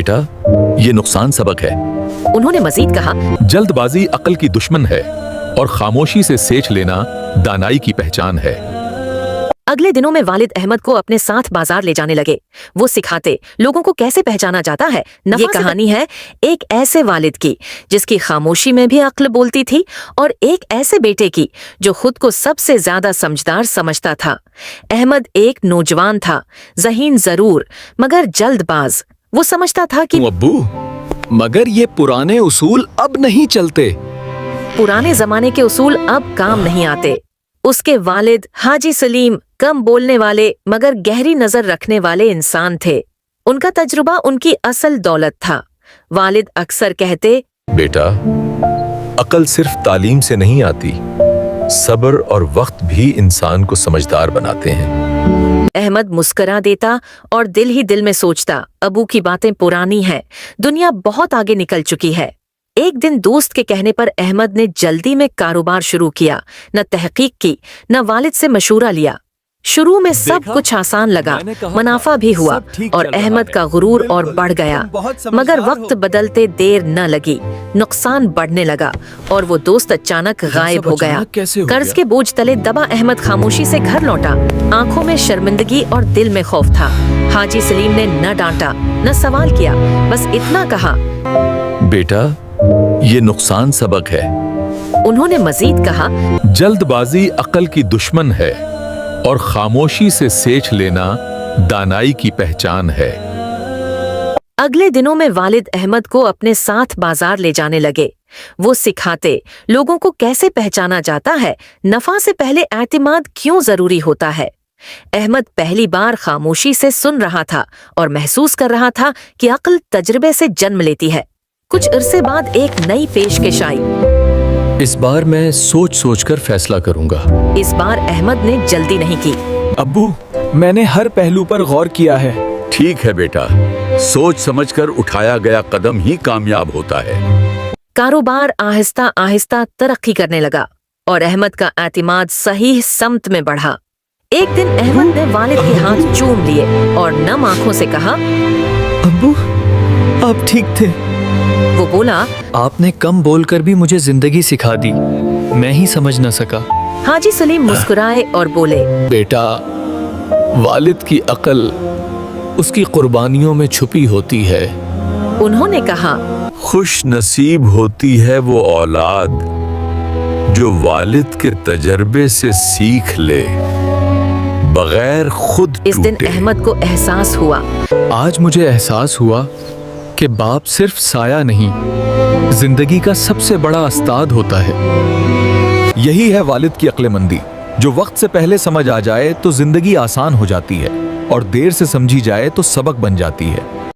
बेटा, ये नुकसान सबक है। उन्होंने मजीद कहा, जल्दबाजी अक्ल की दुश्मन है और खामोशी से सेच लेना दानाई की पहचान है। अगले दिनों में वालिद अहमद को अपने साथ बाजार ले जाने लगे। वो सिखाते लोगों को कैसे पहचाना जाता है। ये कहानी है एक ऐसे वालिद की जिसकी खामोशी में भी अक्ल बोलती थी और एक ऐसे बेटे की जो खुद को सबसे ज्यादा समझदार समझता था। अहमद एक नौजवान था, ज़हीन जरूर मगर जल्दबाज। वो समझता था कि अब्बू, मगर ये पुराने उसूल अब नहीं चलते। पुराने जमाने के उसूल अब काम नहीं आते। उसके वालिद हाजी सलीम कम बोलने वाले मगर गहरी नजर रखने वाले इंसान थे। उनका तजुर्बा उनकी असल दौलत था। वालिद अक्सर कहते, बेटा, अकल सिर्फ तालीम से नहीं आती, सब्र और वक्त भी इंसान को समझदार बनाते हैं। अहमद मुस्करा देता और दिल ही दिल में सोचता, अबू की बातें पुरानी हैं, दुनिया बहुत आगे निकल चुकी है। एक दिन दोस्त के कहने पर अहमद ने जल्दी में कारोबार शुरू किया। न तहकीक की, न वालिद से मशूरा लिया। शुरू में सब कुछ आसान लगा, मुनाफा भी हुआ और अहमद का गुरूर और बढ़ गया। मगर वक्त बदलते देर न लगी, नुकसान बढ़ने लगा और वो दोस्त अचानक गायब हो गया। कर्ज के बोझ तले दबा अहमद खामोशी से घर लौटा। आंखों में शर्मिंदगी और दिल में खौफ था। हाजी सलीम ने न डांटा न सवाल किया, बस इतना कहा, बेटा, ये नुकसान सबक है। उन्होंने मजीद कहा, जल्दबाजी अकल की दुश्मन है और खामोशी से सेच लेना दानाई की पहचान है। अगले दिनों में वालिद अहमद को अपने साथ बाजार ले जाने लगे। वो सिखाते लोगों को कैसे पहचाना जाता है, नफा से पहले एतमाद क्यों जरूरी होता है। अहमद पहली बार खामोशी से सुन रहा था और महसूस कर रहा था कि अक्ल तजर्बे से जन्म लेती है। कुछ अरसे बाद एक नई पेशकश आई। इस बार मैं सोच सोच कर फैसला करूंगा। इस बार अहमद ने जल्दी नहीं की। अब्बू, मैंने हर पहलू पर गौर किया है। ठीक है बेटा, सोच समझकर उठाया गया कदम ही कामयाब होता है। कारोबार आहिस्ता आहिस्ता तरक्की करने लगा और अहमद का एतमाद सही समत में बढ़ा। एक दिन अहमद ने वालिद के हाथ चूम लिए और नम आंखों से कहा, अब्बू, आप ठीक थे। वो बोला, आपने कम बोलकर भी मुझे जिंदगी सिखा दी, मैं ही समझ न सका। हाजी सलीम मुस्कुराए और बोले, बेटा, वालिद की अकल उसकी कुर्बानियों में छुपी होती है। उन्होंने कहा, खुश नसीब होती है वो औलाद जो वालिद के तजर्बे से सीख ले, बगैर खुद इस दिन टूटे। अहमद को एहसास हुआ। आज मुझे एहसास हुआ कि बाप सिर्फ साया नहीं, जिंदगी का सबसे बड़ा उस्ताद होता है। यही है वालिद की अक्लमंदी, जो वक्त से पहले समझ आ जाए तो जिंदगी आसान हो जाती है और देर से समझी जाए तो सबक बन जाती है।